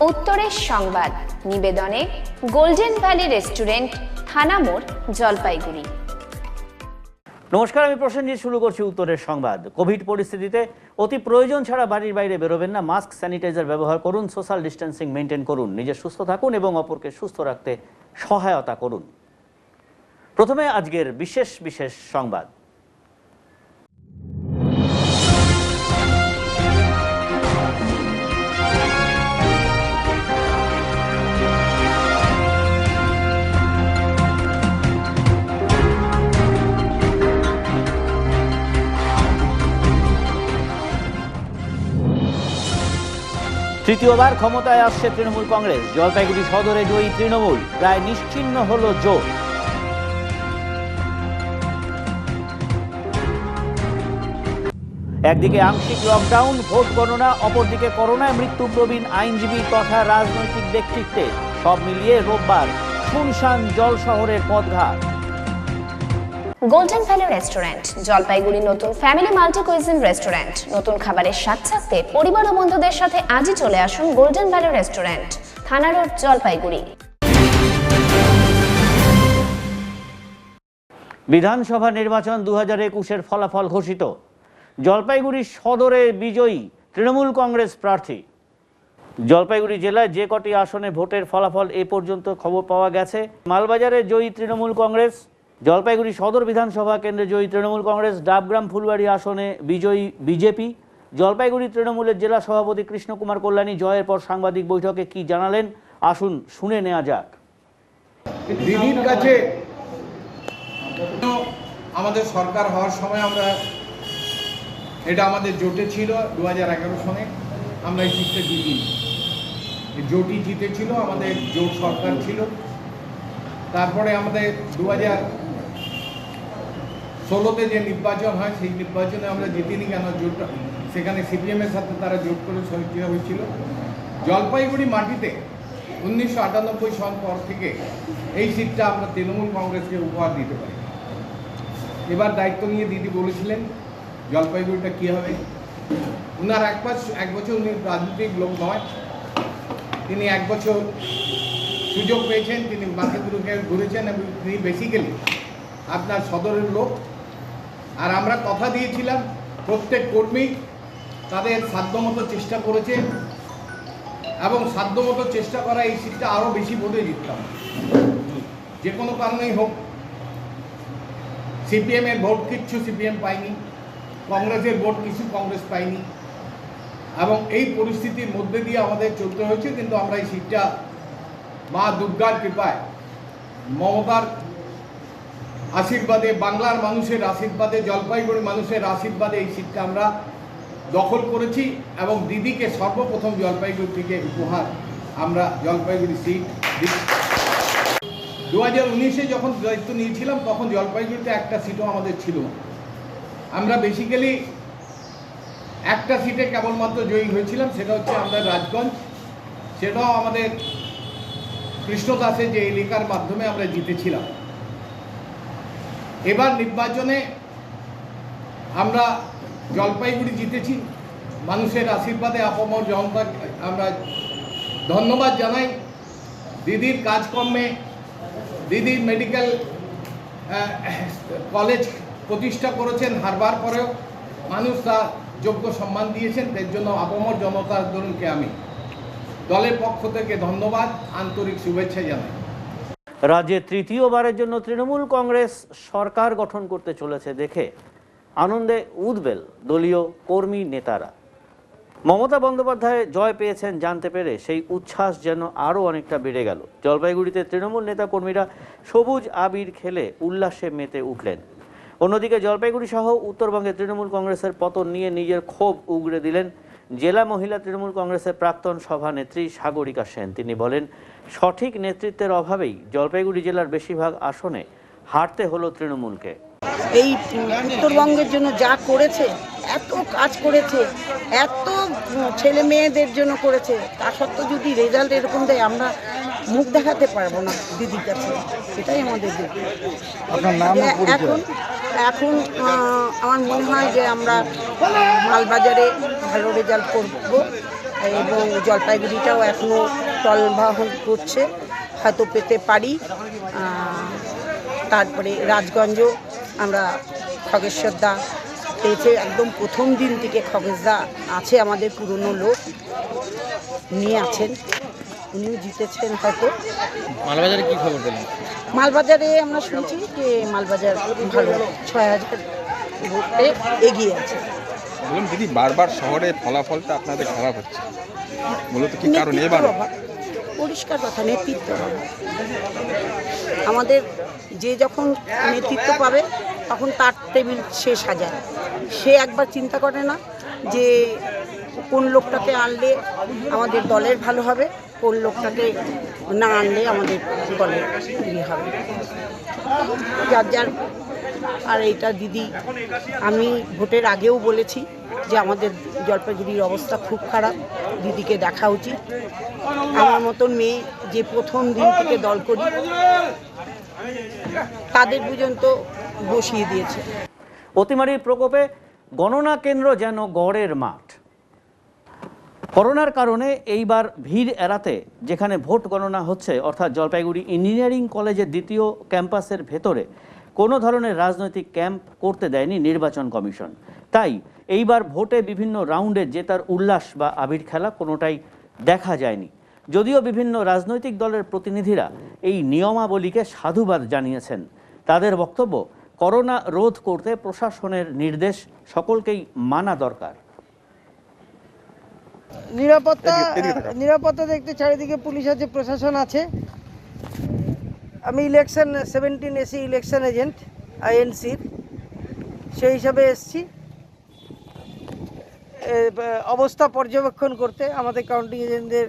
উত্তরের সংবাদ নিবেদনে golden valley restaurant, থানা মোড়, জলপাইগুড়ি। নমস্কার, আমি প্রসেনজিৎ। শুরু করছি উত্তরের সংবাদ। কোভিড পরিস্থিতিতে অতি প্রয়োজন ছাড়া বাড়ির বাইরে বেরোবেন না। মাস্ক, স্যানিটাইজার ব্যবহার করুন, সোশ্যাল ডিস্টেন্সিং মেনটেন করুন, নিজে সুস্থ থাকুন এবং অপরকে সুস্থ রাখতে সহায়তা করুন। প্রথমে আজকের বিশেষ বিশেষ সংবাদ। তৃতীয়বার ক্ষমতায় আসছে তৃণমূল কংগ্রেস। জলপাইগুড়ি সদরে জয়ী তৃণমূল, প্রায় নিশ্চিহ্ন হল জোট। একদিকে আংশিক লকডাউন, ভোট গণনা, অপরদিকে করোনায় মৃত্যু প্রবীণ আইনজীবী তথা রাজনৈতিক ব্যক্তিত্বে। সব মিলিয়ে রোববার শুনশান জল শহরের পথঘাট। গোল্ডেন ভ্যালি রেস্টুরেন্ট, জলপাইগুড়ি নতুন ফ্যামিলি মাল্টি কুইজিন রেস্টুরেন্ট। নতুন খাবারের স্বাদ চাখতে পরিবার ও বন্ধুদের সাথে আজই চলে আসুন গোল্ডেন ভ্যালি রেস্টুরেন্ট, থানা রোড, জলপাইগুড়ি। বিধানসভা নির্বাচন 2021-এর ফলাফল ঘোষিত। জলপাইগুড়ি সদরে বিজয়ী তৃণমূল কংগ্রেস প্রার্থী। জলপাইগুড়ি জেলায় যে কটি আসনে ভোটের ফলাফল এ পর্যন্ত খবর পাওয়া গেছে। মালবাজারে জয়ী তৃণমূল কংগ্রেস, জলপাইগুড়ি সদর বিধানসভা কেন্দ্রে জয়ী তৃণমূল কংগ্রেস, ডাবগ্রাম ফুলবাড়ি আসনে বিজয়ী বিজেপি। জলপাইগুড়ি তৃণমূলের জেলা সভাপতি কৃষ্ণকুমার কল্যাণী জয়ের পর সাংবাদিক বৈঠকে কি জানালেন, আসুন শুনে নেওয়া যাক। দিদির কাছে আমাদের সরকার হওয়ার সময় আমরা এটা আমাদের জোটে ছিল 2011 সনে, আমরা এই সিটটা জিতিনি। জোটই জিতেছিল, আমাদের জোট সরকার ছিল। তারপরে আমাদের 2016-তে যে নির্বাচন হয় সেই নির্বাচনে আমরা জিতিনি কেন? জোট সেখানে সিপিএমের সাথে তারা জোট করে শহীদ হয়েছিল। জলপাইগুড়ি মাটিতে 1998 সাল পর থেকে এই সিটটা আমরা তৃণমূল কংগ্রেসকে উপহার দিতে পারি। এবার দায়িত্ব নিয়ে দিদি বলেছিলেন জলপাইগুড়িটা কী হবে। ওনার এক বছর উনি রাজনৈতিক লোক নয়, তিনি 1 বছর সুযোগ পেয়েছেন, তিনি মাকে ঘুরেছেন এবং তিনি বেসিক্যালি আপনার সদরের লোক। আর আমরা কথা দিয়েছিলাম প্রত্যেক কর্মী তাদের সাধ্যমতো চেষ্টা করেছে এবং সাধ্যমতো চেষ্টা করা এই সিটটা আরও বেশি ভোটে জিততাম। যে কোনো কারণেই হোক, সিপিএমের ভোট কিচ্ছু সিপিএম পায়নি, কংগ্রেসের ভোট কিছু কংগ্রেস পায়নি এবং এই পরিস্থিতির মধ্যে দিয়ে আমাদের চলতে হয়েছে। কিন্তু আমরা এই সিটটা মা দুর্গার কৃপায়, মমতার আশীর্বাদে, বাংলার মানুষের আশীর্বাদে, জলপাইগুড়ি মানুষের আশীর্বাদে এই সিটটা আমরা দখল করেছি এবং দিদিকে সর্বপ্রথম জলপাইগুড়ি থেকে উপহার আমরা জলপাইগুড়ি সিট দিচ্ছি। 2019-এ যখন দায়িত্ব নিয়েছিলাম তখন জলপাইগুড়িতে একটা সিটও আমাদের ছিল না। আমরা বেসিক্যালি একটা সিটে কেবলমাত্র জয়ী হয়েছিলাম, সেটা হচ্ছে আমাদের রাজগঞ্জ। সেটাও আমাদের কৃষ্ণদাসের যে এলাকার মাধ্যমে আমরা জিতেছিলাম। এবার নির্বাচনে আমরা জলপাইগুড়ি জিতেছি মানুষের আশীর্বাদে। আপামর জনতা আমরা ধন্যবাদ জানাই। দিদির কাজকর্মে, দিদির মেডিকেল কলেজ প্রতিষ্ঠা করেছেন, হারবার পরেও মানুষ তার যোগ্য সম্মান দিয়েছেন। এর জন্য আপামর জনতার দলকে আমি দলের পক্ষ থেকে ধন্যবাদ, আন্তরিক শুভেচ্ছা জানাই। রাজ্যে তৃতীয়বারের জন্য তৃণমূল কংগ্রেস সরকার গঠন করতে চলেছে দেখে আনন্দে উদ্বেল দলীয় কর্মী নেতারা। মমতা বন্দ্যোপাধ্যায় জয় পেয়েছেন জানতে পেরে সেই উচ্ছ্বাস যেন আরও অনেকটা বেড়ে গেল। জলপাইগুড়িতে তৃণমূল নেতা কর্মীরা সবুজ আবির খেলে উল্লাসে মেতে উঠলেন। অন্যদিকে জলপাইগুড়ি সহ উত্তরবঙ্গে তৃণমূল কংগ্রেসের পতন নিয়ে নিজের ক্ষোভ উগরে দিলেন জেলা মহিলা তৃণমূল কংগ্রেসের প্রাক্তন সভানেত্রী সাগরিকা সেন। তিনি বলেন, সঠিক নেতৃত্বের অভাবেই জলপাইগুড়ি জেলার বেশিরভাগ আসনে হারতে হলো তৃণমূলকে। এই উত্তরবঙ্গের জন্য যা করেছে, এত কাজ করেছে, এত ছেলে মেয়েদের জন্য করেছে, তা সত্ত্বেও যদি রেজাল্ট এরকম দেয় আমরা মুখ দেখাতে পারবো না দিদির কাছে। এটাই আমাদের দুঃখ। এখন আমার মনে হয় যে আমরা মালবাজারে ভালো রেজাল্ট করব এবং জলপাইগুড়িটাও এখনও টলবাহন করছে, হয়তো পেতে পারি। তারপরে রাজগঞ্জ আমরা খগেশ্বর দা পেয়েছে, একদম প্রথম দিন থেকে খগেশ দা আছে, আমাদের পুরনো লোক নিয়ে আছেন, উনিও জিতেছেন হয়তো। মালবাজারে কি খবর পেলেন? মালবাজারে আমরা শুনছি যে মালবাজার ভালো 6000 ভোটে এগিয়ে আছে। বলুন দিদি, বারবার শহরে ফলাফলটা আপনাদের খারাপ হচ্ছে, মূলত কি কারণে? এবার নেতৃত্বের অভাব, পরিষ্কার কথা, নেতৃত্ব অভাব। আমাদের যে যখন নেতৃত্ব পাবে তখন তার টেবিল সে সাজায়, সে একবার চিন্তা করে না যে কোন লোকটাকে আনলে আমাদের দলের ভালো হবে, কোন লোকটাকে না আনলে আমাদের দলের ইয়ে হবে, যার যার। আর এইটা দিদি, আমি ভোটের আগেও বলেছি যে আমাদের জলপাইগুড়ির অবস্থা খুব খারাপ, দিদিকে দেখা উচিত। আমার মতন মেয়ে যে প্রথম দিন থেকে দল করি তাদের পর্যন্ত বসিয়ে দিয়েছে। অতিমারির প্রকোপে গণনা কেন্দ্র যেন গড়ের মাঠ। করোনার কারণে এইবার ভিড় এড়াতে যেখানে ভোট গণনা হচ্ছে, অর্থাৎ জলপাইগুড়ি ইঞ্জিনিয়ারিং কলেজের দ্বিতীয় ক্যাম্পাসের ভেতরে কোনো ধরনের রাজনৈতিক ক্যাম্প করতে দেয়নি নির্বাচন কমিশন। তাই এইবার ভোটে বিভিন্ন রাউন্ডে জেতার উল্লাস বা আবির খেলা কোনোটাই দেখা যায়নি। যদিও বিভিন্ন রাজনৈতিক দলের প্রতিনিধিরা এই নিয়মাবলীকে সাধুবাদ জানিয়েছেন। তাদের বক্তব্য, করোনা রোধ করতে প্রশাসনের নির্দেশ সকলকেই মানা দরকার। নিরাপত্তা দেখতে চারিদিকে পুলিশ আছে, প্রশাসন আছে। আমি ইলেকশন 17 এসি ইলেকশন এজেন্ট আইএনসির, সেই হিসাবে এসছি অবস্থা পর্যবেক্ষণ করতে আমাদের কাউন্টিং এজেন্টদের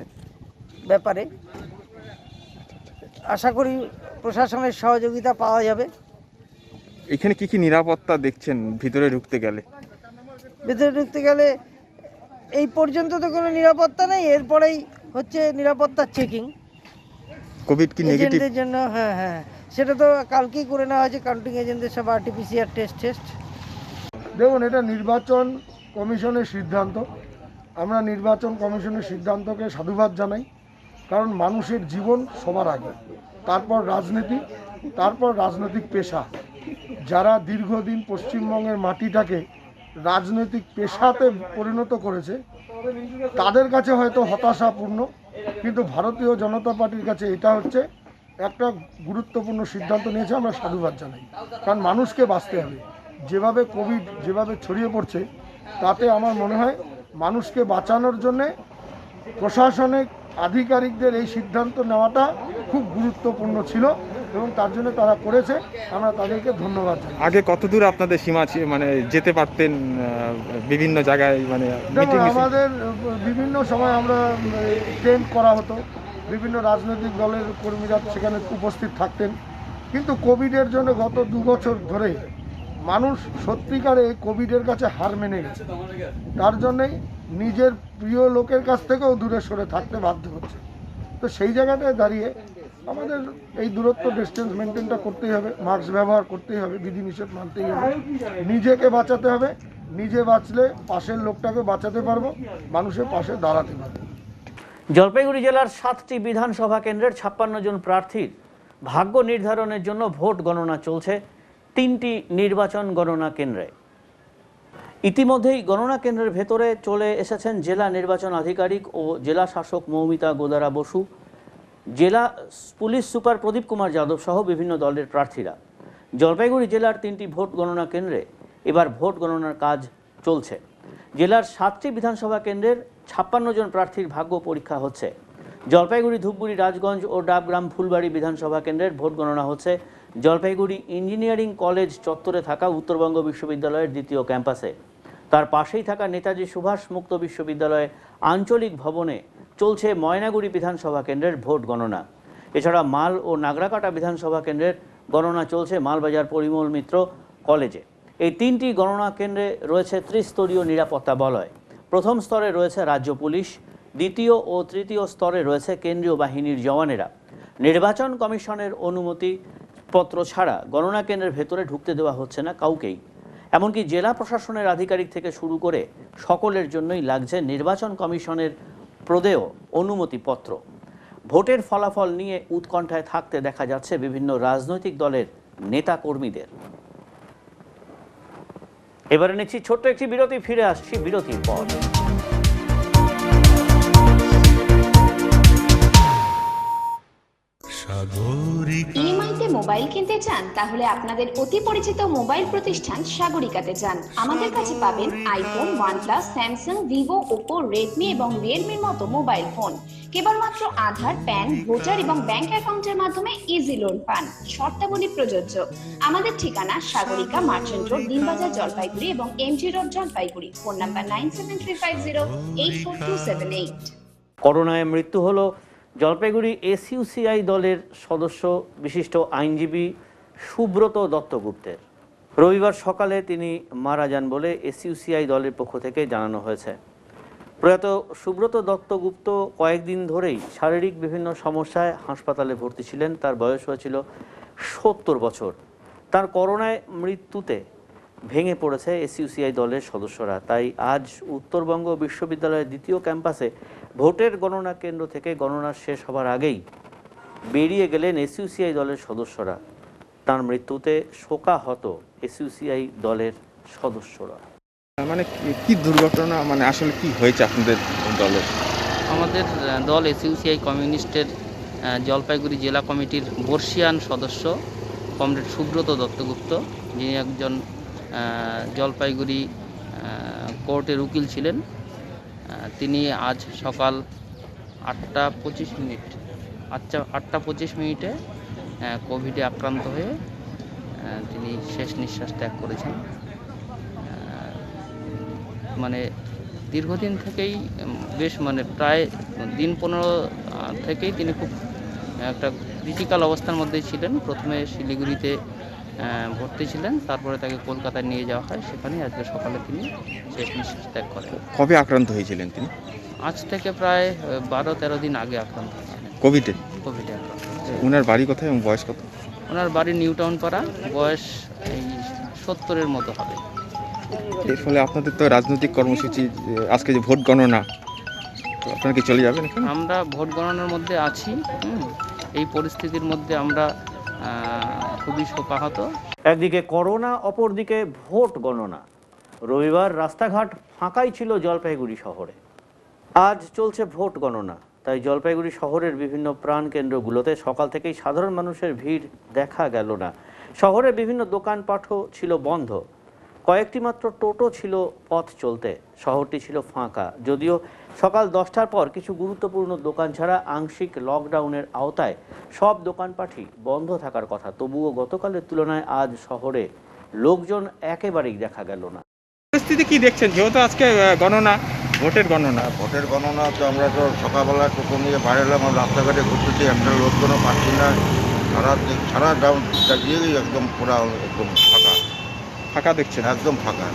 ব্যাপারে। আশা করি প্রশাসনের সহযোগিতা পাওয়া যাবে। এখানে কি কি নিরাপত্তা দেখছেন ভিতরে ঢুকতে গেলে? ভেতরে ঢুকতে গেলে এই পর্যন্ত তো কোনো নিরাপত্তা নেই, এরপরেই হচ্ছে নিরাপত্তা চেকিং কোভিড কি নেগেটিভ এজেন্টদের জন্য। হ্যাঁ, সেটা তো কালকেই করে নেওয়া হয়েছে কাউন্টিং এজেন্টদের সব আরটিপিসিআর টেস্ট। দেখুন, এটা নির্বাচন কমিশনের সিদ্ধান্ত। আমরা নির্বাচন কমিশনের সিদ্ধান্তকে সাধুবাদ জানাই, কারণ মানুষের জীবন সবার আগে, তারপর রাজনীতি, তারপর রাজনৈতিক পেশা। যারা দীর্ঘদিন পশ্চিমবঙ্গের মাটিটাকে রাজনৈতিক পেশাতে পরিণত করেছে তাদের কাছে হয়তো হতাশাপূর্ণ, কিন্তু ভারতীয় জনতা পার্টির কাছে এটা হচ্ছে একটা গুরুত্বপূর্ণ সিদ্ধান্ত নিয়েছে। আমরা সাধুবাদ জানাই, কারণ মানুষকে বাঁচতে হবে। যেভাবে কোভিড যেভাবে ছড়িয়ে পড়ছে, তাতে আমার মনে হয় মানুষকে বাঁচানোর জন্যে প্রশাসনিক আধিকারিকদের এই সিদ্ধান্ত নেওয়াটা খুব গুরুত্বপূর্ণ ছিল এবং তার জন্য তারা করেছে। আমরা তাদেরকে ধন্যবাদ জানাই। আগে কত দূর আপনাদের সীমা মানে যেতে পারতেন বিভিন্ন জায়গায়, মানে মিটিং? আমাদের বিভিন্ন সময় আমরা টেন্ট করা হতো, বিভিন্ন রাজনৈতিক দলের কর্মীরা সেখানে উপস্থিত থাকতেন, কিন্তু কোভিডের জন্য গত 2 বছর ধরে মানুষ সত্যিকারে এই কোভিডের কাছে হার মেনে গেছে। তার জন্যেই নিজের প্রিয় লোকের কাছ থেকেও দূরে সরে থাকতে বাধ্য হচ্ছে। তো সেই জায়গাটায় দাঁড়িয়ে আমাদের এই দূরত্ব ডিস্টেন্স মেনটেনটা করতেই হবে, মাস্ক ব্যবহার করতেই হবে, বিধিনিষেধ মানতেই হবে, নিজেকে বাঁচাতে হবে। নিজে বাঁচলে পাশের লোকটাকে বাঁচাতে পারবো, মানুষের পাশে দাঁড়াতে পারবো। জলপাইগুড়ি জেলার 7টি বিধানসভা কেন্দ্রের 56 জন প্রার্থীর ভাগ্য নির্ধারণের জন্য ভোট গণনা চলছে 3টি নির্বাচন গণনা কেন্দ্রে। ইতিমধ্যেই গণনা কেন্দ্রের ভেতরে চলে এসেছেন জেলা নির্বাচন আধিকারিক ও জেলা শাসক মৌমিতা গোদারা বসু, জেলা পুলিশ সুপার প্রদীপ কুমার যাদব সহ বিভিন্ন দলের প্রার্থীরা। জলপাইগুড়ি জেলার 3টি ভোট গণনা কেন্দ্রে এবার ভোট গণনার কাজ চলছে। জেলার 7টি বিধানসভা কেন্দ্রের 56 জন প্রার্থীর ভাগ্য পরীক্ষা হচ্ছে। জলপাইগুড়ি, ধূপগুড়ি, রাজগঞ্জ ও ডাবগ্রাম, ফুলবাড়ি বিধানসভা কেন্দ্রের ভোট গণনা হচ্ছে জলপাইগুড়ি ইঞ্জিনিয়ারিং কলেজ চত্বরে থাকা উত্তরবঙ্গ বিশ্ববিদ্যালয়ের দ্বিতীয় ক্যাম্পাসে। তার পাশেই থাকা নেতাজি সুভাষ মুক্ত বিশ্ববিদ্যালয়ে আঞ্চলিক ভবনে চলছে ময়নাগুড়ি বিধানসভা কেন্দ্রের ভোট গণনা। এছাড়া মাল ও নাগরাকাটা বিধানসভা কেন্দ্রের গণনা চলছে মালবাজার পরিমল মিত্র কলেজে। এই 3টি গণনা কেন্দ্রে রয়েছে ত্রিস্তরীয় নিরাপত্তা বলয়। প্রথম স্তরে রয়েছে রাজ্য পুলিশ, দ্বিতীয় ও তৃতীয় স্তরে রয়েছে কেন্দ্রীয় বাহিনীর জওয়ানেরা। নির্বাচন কমিশনের অনুমতি পত্র ছাড়া গণনা কেন্দ্রের ভেতরে ঢুকতে দেওয়া হচ্ছে না কাউকেই। এমনকি জেলা প্রশাসনের আধিকারিক থেকে শুরু করে সকলের জন্যই লাগছে নির্বাচন কমিশনের প্রদেয় অনুমতিপত্র। ভোটের ফলাফল নিয়ে উৎকণ্ঠায় থাকতে দেখা যাচ্ছে বিভিন্ন রাজনৈতিক দলের নেতাকর্মীদের। এবারে নিচ্ছি ছোট্ট একটি বিরতি, ফিরে আসছি বিরতির পর। ইএমআইতে মোবাইল কিনতে চান? তাহলে আপনাদের অতি পরিচিত মোবাইল প্রতিষ্ঠান সাগরিকাতে যান। আমাদের কাছে পাবেন iPhone, OnePlus, Samsung, Vivo, Oppo, Redmi এবং রিয়েলমির মতো মোবাইল ফোন। কেবলমাত্র আধার, প্যান, ভোটার এবং ব্যাংক অ্যাকাউন্টের মাধ্যমে ইজি লোন পান। শর্তাবলী প্রযোজ্য। আমাদের ঠিকানা সাগরিকা, মার্চেন্ট রোড, দিনবাজার, জলপাইগুড়ি এবং MG road, Jalpaiguri. Phone number 9735084278। করোনায় মৃত্যু হলো জলপাইগুড়ি এসইউসিআই দলের সদস্য বিশিষ্ট আইনজীবী সুব্রত দত্তগুপ্তের। রবিবার সকালে তিনি মারা যান বলে এসইউসিআই দলের পক্ষ থেকে জানানো হয়েছে। প্রয়াত সুব্রত দত্তগুপ্ত কয়েকদিন ধরেই শারীরিক বিভিন্ন সমস্যায় হাসপাতালে ভর্তি ছিলেন। তার বয়স হয়েছিল 70 বছর। তার করোনায় মৃত্যুতে ভেঙে পড়েছে এসইউসিআই দলের সদস্যরা। তাই আজ উত্তরবঙ্গ বিশ্ববিদ্যালয়ের দ্বিতীয় ক্যাম্পাসে ভোটের গণনা কেন্দ্র থেকে গণনা শেষ হবার আগেই বেরিয়ে গেলেন এসইউসিআই দলের সদস্যরা। তার মৃত্যুতে শোকাহত এসইউসিআই দলের সদস্যরা। মানে কি দুর্ঘটনা, মানে আসলে কি হয়েছে আপনাদের দলের? আমাদের দল এসইউসিআই কমিউনিস্টের জলপাইগুড়ি জেলা কমিটির বর্ষিয়ান সদস্য কমরেড সুব্রত দত্তগুপ্ত, যিনি একজন জলপাইগুড়ি কোর্টের উকিল ছিলেন, তিনি আজ সকাল 8টা 25 মিনিটে কোভিডে আক্রান্ত হয়ে তিনি শেষ নিঃশ্বাস ত্যাগ করেছেন। মানে দীর্ঘদিন থেকেই বেশ প্রায় দিন 15 থেকেই তিনি খুব একটা ক্রিটিক্যাল অবস্থার মধ্যেই ছিলেন। প্রথমে শিলিগুড়িতে ভর্তি ছিলেন, তারপরে তাকে কলকাতায় নিয়ে যাওয়া হয়। সেখানেই আজকে সকালে তিনি শেষ নিঃশ্বাস ত্যাগ করেন। কবে আক্রান্ত হয়েছিলেন তিনি? আজ থেকে প্রায় 12-13 দিন আগে আক্রান্ত হয়েছিলেন কোভিডে আক্রান্ত। ওনার বাড়ি কোথায় এবং বয়স কত? ওনার বাড়ি নিউ টাউন পাড়া, বয়স এই 70-এর মতো হবে। এর ফলে আপনাদের তো রাজনৈতিক কর্মসূচি, আজকে যে ভোট গণনা, তো আপনারা কি চলে যাবেন এখানে? আমরা ভোট গণনার মধ্যে আছি। এই পরিস্থিতির মধ্যে আমরা খুবই শোকাহত। একদিকে করোনা, অপরদিকে ভোট গণনা। রবিবার রাস্তাঘাট ফাঁকাই ছিল জলপাইগুড়ি শহরে। আজ চলছে ভোট গণনা, তাই জলপাইগুড়ি শহরের বিভিন্ন প্রাণকেন্দ্রগুলোতে সকাল থেকেই সাধারণ মানুষের ভিড় দেখা গেল না। শহরের বিভিন্ন দোকানপাটও ছিল বন্ধ, কয়েকটি মাত্র টোটো ছিল পথ চলতে। শহরটি ছিল ফাঁকা, যদিও সকাল 10টার পর কিছু গুরুত্বপূর্ণ দোকান ছাড়া আংশিক লকডাউনের আওতায় সব দোকানপাটই বন্ধ থাকার কথা। তবুও গতকালের তুলনায় আজ শহরে লোকজন একেবারেই দেখা গেল না। পরিস্থিতি কি দেখছেন, যেহেতু আজকে গণনা, ভোটের গণনা? ভোটের গণনা তো আমরা তো সকালবেলা টোটো নিয়ে বাইরে এলাম, রাস্তাঘাটে ঘুরতেছি, একটা লোকজনও পাচ্ছি না। সারা ডাউনটা দিয়েই একদম পুরা একদম ফাঁকা দেখছেন? একদম ফাঁকা।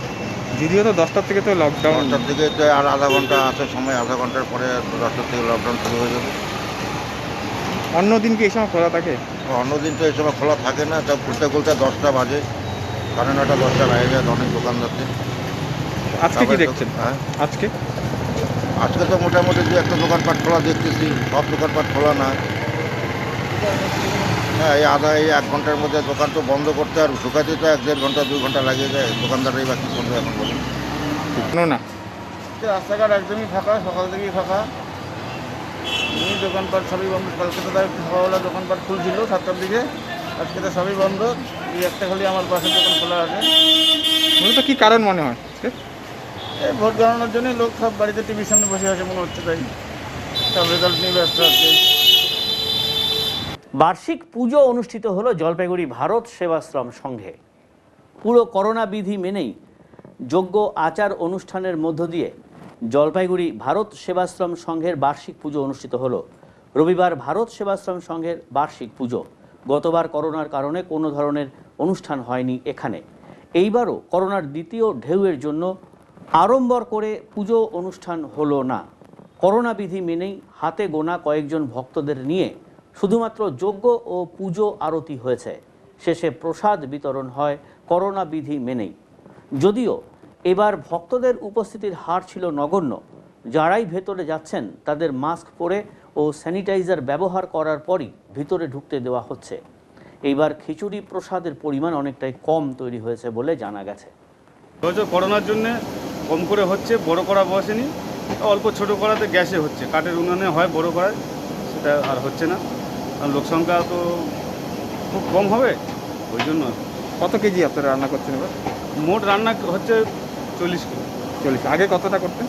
যদিও তো 10টার থেকে তো লকডাউন, 10টার থেকে তো আর আধা ঘন্টা আছে সময়, আধা ঘন্টার পরে 10টার থেকে লকডাউন শুরু হয়ে যাবে। অন্য দিন কি এই সময় খোলা থাকে? অন্যদিন তো এই সময় খোলা থাকে না, তা খুলতে খুলতে 10টা বাজে, 9:30 10টা বেজে যায় অনেক দোকানদারদের। আজকে কি দেখছেন? হ্যাঁ, আজকে তো মোটামুটি 2-1টা দোকানপাট খোলা দেখতেছি, সব দোকানপাট খোলা না। হ্যাঁ, এই 1 ঘন্টার মধ্যে দোকান তো বন্ধ করতে আর ঢুকাতে তো 1-1.5 ঘন্টা 2 ঘন্টা লাগিয়ে যায়। দোকানদাররাই বা কী করবে এখন বলুন? গণনা রাস্তাঘাট একদমই ফাঁকা, সকাল থেকেই ফাঁকা। দোকানপাট সবই বন্ধ। কালকে তো তাই সকালবেলা দোকানপাট খুলছিল 7টার দিকে, আজকে তো সবই বন্ধ। এই একটা খালি আমার পাশের দোকান খোলা আছে। মূলত কি কারণ মনে হয়? এই ভোট গণনার জন্য লোক সব বাড়িতে টিভির সামনে বসে আছে মনে হচ্ছে, তাই সব রেজাল্ট নিয়ে ব্যস্ত আছে। বার্ষিক পুজো অনুষ্ঠিত হলো জলপাইগুড়ি ভারত সেবাশ্রম সংঘে। পুরো করোনা বিধি মেনেই যোগ্য আচার অনুষ্ঠানের মধ্য দিয়ে জলপাইগুড়ি ভারত সেবাশ্রম সংঘের বার্ষিক পুজো অনুষ্ঠিত হলো। রবিবার ভারত সেবাশ্রম সংঘের বার্ষিক পুজো। গতবার করোনার কারণে কোনো ধরনের অনুষ্ঠান হয়নি এখানে। এইবারও করোনার দ্বিতীয় ঢেউয়ের জন্য আড়ম্বর করে পুজো অনুষ্ঠান হলো না। করোনা বিধি মেনেই হাতে গোনা কয়েকজন ভক্তদের নিয়ে শুধুমাত্র যজ্ঞ ও পুজো আরতি হয়েছে। শেষে প্রসাদ বিতরণ হয় করোনা বিধি মেনেই। যদিও এবার ভক্তদের উপস্থিতির হার ছিল নগণ্য, যারাই ভেতরে যাচ্ছেন তাদের মাস্ক পরে ও স্যানিটাইজার ব্যবহার করার পরই ভিতরে ঢুকতে দেওয়া হচ্ছে। এইবার খিচুড়ি প্রসাদের পরিমাণ অনেকটাই কম তৈরি হয়েছে বলে জানা গেছে। করোনার জন্য কম করে হচ্ছে, বড় করা বসেনি, অল্প ছোট করাতে গ্যাসে হচ্ছে, কাঠের উনুনে হয় বড় করায়, সেটা আর হচ্ছে না। আর লোক সংখ্যা তো খুব কম হবে, ওই জন্য। কত কেজি আপনারা রান্না করছেন এবার? মোট রান্না হচ্ছে 40 কিলো। 40। আগে কতটা করতেন?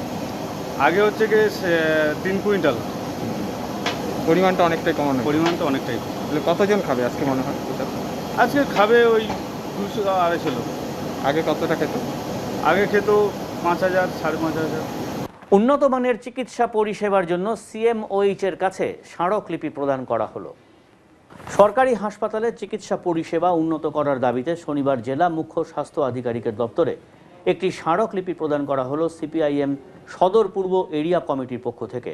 আগে হচ্ছে কি 3 কুইন্টাল। পরিমাণটা অনেকটাই কমানো। পরিমাণটা অনেকটাই। তাহলে কতজন খাবে আজকে মনে হয়? আজকে খাবে ওই 200-250 লোক। আগে কতটা খেত? আগে খেত 5000, 5500। উন্নত মানের চিকিৎসা পরিষেবার জন্য CMOH এর কাছে স্মারকলিপি প্রদান করা হলো। সরকারি হাসপাতালে চিকিৎসা পরিষেবা উন্নত করার দাবিতে শনিবার জেলা মুখ্য স্বাস্থ্য আধিকারিকের দপ্তরে একটি স্মারকলিপি প্রদান করা হলো CPIM সদর পূর্ব এরিয়া কমিটির পক্ষ থেকে।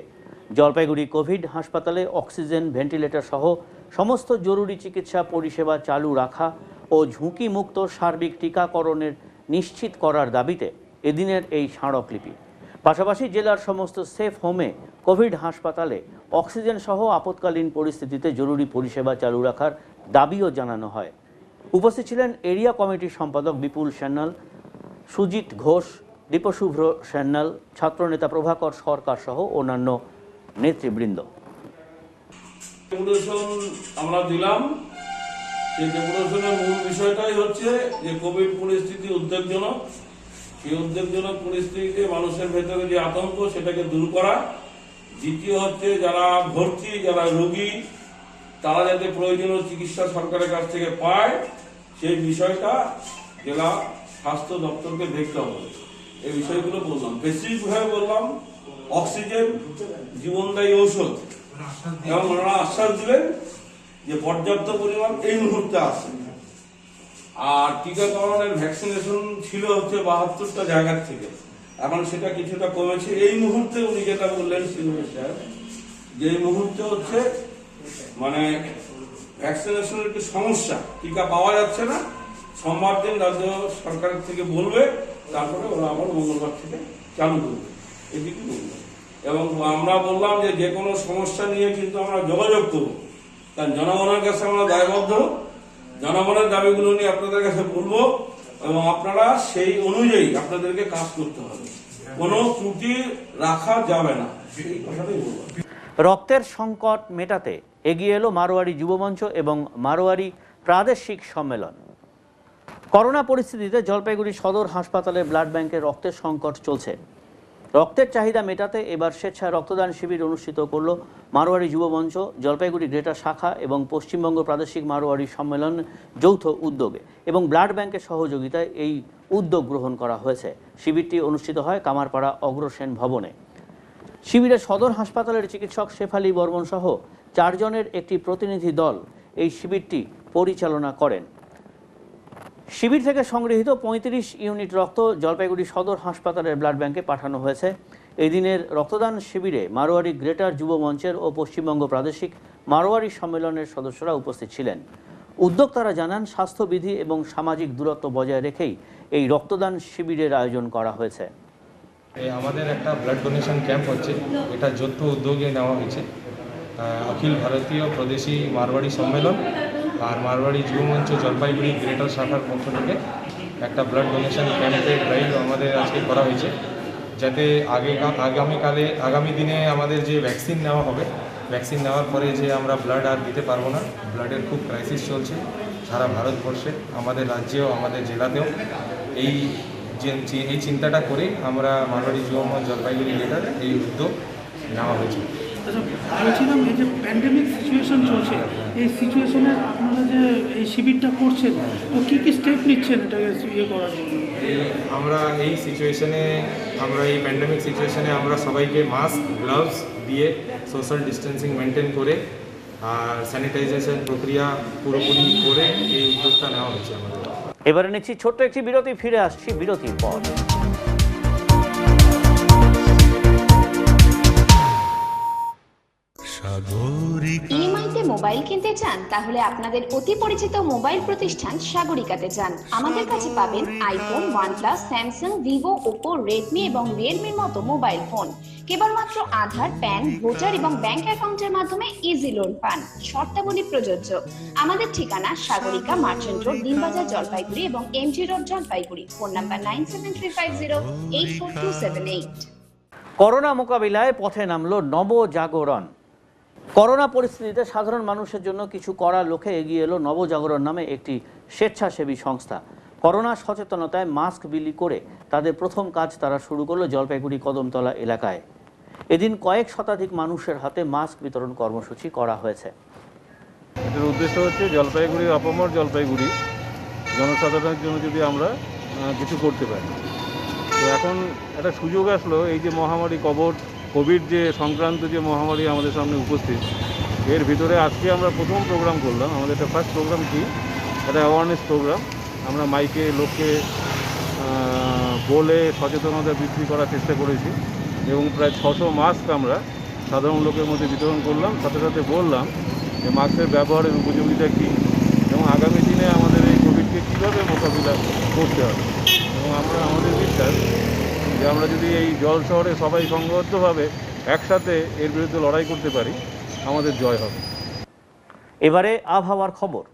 জলপাইগুড়ি কোভিড হাসপাতালে অক্সিজেন, ভেন্টিলেটর সহ সমস্ত জরুরি চিকিৎসা পরিষেবা চালু রাখা ও ঝুঁকিমুক্ত সার্বিক টিকাকরণের নিশ্চিত করার দাবিতে এদিনের এই স্মারকলিপি। পাশাপাশি জেলার সমস্ত সেফ হোমে কোভিড হাসপাতালে অক্সিজেন সহ আপৎকালীন পরিস্থিতিতে জরুরি পরিষেবা চালু রাখার দাবিও জানানো হয়। উপস্থিত ছিলেন এরিয়া কমিটির সম্পাদক বিপুল সান্যাল, সুজিত ঘোষ, দীপশুভ্র সান্যাল, ছাত্রনেতা প্রভাকর সরকার সহ অন্যান্য নেতৃবৃন্দ। আমরা দিলাম, সেই ডেপুটেশনের মূল বিষয়টাই হচ্ছে যে কোভিড পরিস্থিতি উদ্বেগজনক, সেই উদ্বেগজনক পরিস্থিতিতে মানুষের ভেতরে যে আতঙ্ক সেটাকে দূর করা। দ্বিতীয় হচ্ছে যারা ভর্তি, যারা রোগী, তারা যাতে প্রয়োজনীয় চিকিৎসা সরকারের কাছ থেকে পায় সেই বিষয়টা জেলা স্বাস্থ্য দপ্তরকে দেখতে হবে। এই বিষয়গুলো বললাম, বেসিকভাবে বললাম অক্সিজেন, জীবনদায়ী ঔষধ, এবং ওনারা আশ্বাস দিলেন যে পর্যাপ্ত পরিমাণ এই মুহূর্তে আছে। আর টিকাকরণের ভ্যাকসিনেশন ছিল হচ্ছে 72টা জায়গার থেকে, এখন সেটা কিছুটা কমেছে। এই মুহূর্তে উনি যেটা বললেন স্যার, যে এই মুহূর্তে হচ্ছে মানে ভ্যাকসিনেশনের একটু সমস্যা, টিকা পাওয়া যাচ্ছে না। সোমবার দিন রাজ্য সরকারের থেকে বলবে, তারপরে ওরা আবার মঙ্গলবার থেকে চালু করবে, এদিকে বলবে। এবং আমরা বললাম যে কোনো সমস্যা নিয়ে কিন্তু আমরা যোগাযোগ করব, কারণ জনগণের কাছে আমরা দায়বদ্ধ। জনগণের দাবিগুলো নিয়ে আপনাদের কাছে বলবো এবং আপনারা সেই অনুযায়ী আপনাদেরকে কাজ করতে হবে, কোনো ত্রুটি রাখা যাবে না, এই কথাটাই বলবো। রক্তের সংকট মেটাতে এগিয়ে এলো মারোয়ারি যুবমঞ্চ এবং মারোয়ারি প্রাদেশিক সম্মেলন। করোনা পরিস্থিতিতে জলপাইগুড়ি সদর হাসপাতালে ব্লাড ব্যাংকের রক্তের সংকট চলছে। রক্তের চাহিদা মেটাতে এবার স্বেচ্ছায় রক্তদান শিবির অনুষ্ঠিত করল মারোয়ারি যুবমঞ্চ, জলপাইগুড়ি গ্রেটার শাখা এবং পশ্চিমবঙ্গ প্রাদেশিক মারোয়ারি সম্মেলন যৌথ উদ্যোগে এবং ব্লাড ব্যাংকের সহযোগিতায় এই উদ্যোগ গ্রহণ করা হয়েছে। শিবিরটি অনুষ্ঠিত হয় কামারপাড়া অগ্রসেন ভবনে। শিবিরে সদর হাসপাতালের চিকিৎসক শেফালি বর্মন সহ 4 জনের একটি প্রতিনিধি দল এই শিবিরটি পরিচালনা করেন। শিবির থেকে সংগৃহীত 35 ইউনিট রক্ত জলপাইগুড়ি সদর হাসপাতালের ব্লাড ব্যাংকে পাঠানো হয়েছে। এই দিনের রক্তদান শিবিরে মারোয়ারি গ্রেটার যুব মঞ্চের ও পশ্চিমবঙ্গ প্রাদেশিক মারোয়ারি সম্মেলনের সদস্যরা উপস্থিত ছিলেন। উদ্যোক্তারা জানান, স্বাস্থ্যবিধি এবং সামাজিক দূরত্ব বজায় রেখেই এই রক্তদান শিবিরের আয়োজন করা হয়েছে। আমাদের একটা ব্লাড ডোনেশন ক্যাম্প হচ্ছে, এটা যৌথ উদ্যোগে নেওয়া হয়েছে অখিল ভারতীয় প্রদেশী মারোয়ারি সম্মেলন আর মারোয়ারি যুবমঞ্চ জলপাইগুড়ি গ্রেটার শাখার পক্ষ থেকে একটা ব্লাড ডোনেশন ক্যাম্পের ড্রাইভ আমাদের আজকে করা হয়েছে, যাতে আগামী দিনে আমাদের যে ভ্যাকসিন নেওয়া হবে, ভ্যাকসিন নেওয়ার পরে যে আমরা ব্লাড আর দিতে পারবো না, ব্লাডের খুব ক্রাইসিস চলছে সারা ভারতবর্ষে, আমাদের রাজ্যেও আমাদের জেলাতেও। এই চিন্তাটা করে আমরা মারোয়ারি যুবমঞ্চ জলপাইগুড়ি গ্রেটার এই উদ্যোগ নেওয়া হয়েছে। বলছিলাম, এই যে প্যান্ডেমিক সিচুয়েশন চলছে, এই সিচুয়েশনে আপনারা যে এই শিবিরটা করছেন, তো কী কী স্টেপ নিচ্ছেন এটাকে ইয়ে করার জন্য? আমরা এই প্যান্ডেমিক সিচুয়েশনে আমরা সবাইকে মাস্ক, গ্লাভস দিয়ে সোশ্যাল ডিস্টেন্সিং মেনটেন করে আর স্যানিটাইজেশন প্রক্রিয়া পুরোপুরি করে এই উদ্যোগটা নেওয়া হচ্ছে আমাদের। এবারে নিচ্ছি ছোট্ট একটি বিরতি, ফিরে আসছি বিরতির পর। ইএমআইতে মোবাইল কিনতে চান? তাহলে আপনাদের অতি পরিচিত মোবাইল প্রতিষ্ঠান সাগরিকাতে যান। আমাদের কাছে পাবেন iPhone, OnePlus, Samsung, Vivo, Oppo, Redmi এবং রিয়েলমির মতো মোবাইল ফোন। কেবলমাত্র আধার, প্যান, ভোটার এবং ব্যাংক অ্যাকাউন্টের মাধ্যমে ইজি লোন পান। শর্তাবলী প্রযোজ্য। আমাদের ঠিকানা সাগরিকা, মার্চেন্ট রোড, দিনবাজার, জলপাইগুড়ি এবং MG road, Jalpaiguri. Phone number 9735084278। Corona মোকাবিলায় পথে নামলো নবজাগরণ। করোনা পরিস্থিতিতে সাধারণ মানুষের জন্য কিছু করার লক্ষ্যে এগিয়ে এলো নবজাগরণ নামে একটি স্বেচ্ছাসেবী সংস্থা। করোনা সচেতনতায় মাস্ক বিলি করে তাদের প্রথম কাজ তারা শুরু করলো জলপাইগুড়ি কদমতলা এলাকায়। এদিন কয়েক শতাধিক মানুষের হাতে মাস্ক বিতরণ কর্মসূচি করা হয়েছে। এটার উদ্দেশ্য হচ্ছে জলপাইগুড়ি, আপামর জলপাইগুড়ি জনসাধারণের জন্য যদি আমরা কিছু করতে পারি। তো এখন একটা সুযোগ আসলো, এই যে মহামারী কোভিড যে সংক্রান্ত যে মহামারী আমাদের সামনে উপস্থিত, এর ভিতরে আজকে আমরা প্রথম প্রোগ্রাম করলাম। আমাদের একটা ফার্স্ট প্রোগ্রাম কি, একটা অ্যাওয়ারনেস প্রোগ্রাম। আমরা মাইকে লোককে বলে সচেতনতা বৃদ্ধি করার চেষ্টা করেছি এবং প্রায় 600 মাস্ক আমরা সাধারণ লোকের মধ্যে বিতরণ করলাম। সাথে সাথে বললাম যে মাস্কের ব্যবহারের উপযোগিতা কী এবং আগামী দিনে আমাদের এই কোভিডকে কীভাবে মোকাবিলা করতে হবে। এবং আমাদের বিশ্বাস যে আমরা যদি এই জল শহরে সবাই সংঘবদ্ধভাবে একসাথে এর বিরুদ্ধে লড়াই করতে পারি, আমাদের জয় হবে। এবারে আবহাওয়ার খবর।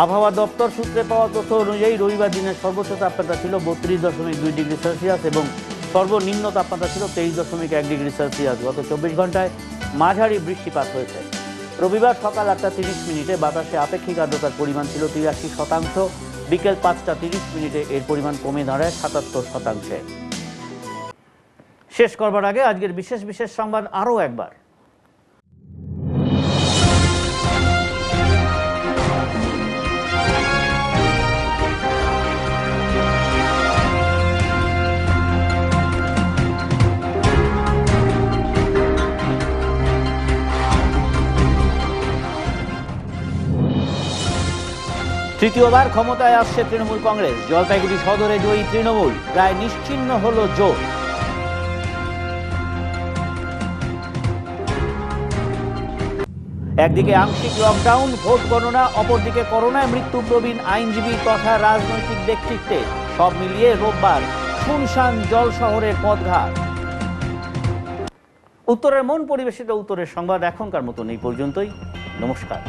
আবহাওয়া দপ্তর সূত্রে পাওয়া তথ্য অনুযায়ী রবিবার দিনের সর্বোচ্চ তাপমাত্রা ছিল 32.2 ডিগ্রি সেলসিয়াস এবং সর্বনিম্ন তাপমাত্রা ছিল 23.1 ডিগ্রি সেলসিয়াস। গত 24 ঘন্টায় মাঝারি বৃষ্টিপাত হয়েছে। রবিবার সকাল 8:30 বাতাসে আপেক্ষিক আর্দ্রতার পরিমাণ ছিল 83%। বিকেল 5:30 এর পরিমাণ কমে দাঁড়ায় 77%। শেষ করবার আগে আজকের বিশেষ সংবাদ আরও একবার। তৃতীয়বার ক্ষমতায় আসছে তৃণমূল কংগ্রেস। জলপাইগুড়ি সদরে জয়ী তৃণমূল, প্রায় নিশ্চিহ্ন হল জোট। একদিকে আংশিক লকডাউন, ভোট গণনা, অপরদিকে করোনায় মৃত্যুপ্রবীণ আইনজীবী তথা রাজনৈতিক ব্যক্তিত্বে সব মিলিয়ে রোববার শুনশান জল শহরের পথঘাট। উত্তরের মন পরিবেশিত উত্তরের সংবাদ এখনকার মতন এই পর্যন্তই। নমস্কার।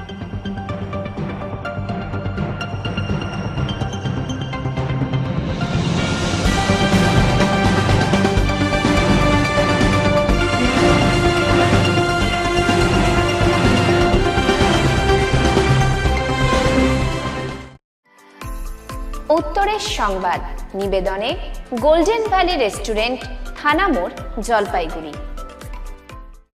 উত্তরের সংবাদ নিবেদনে গোল্ডেন ভ্যালি রেস্টুরেন্ট, থানা মোড়, জলপাইগুড়ি।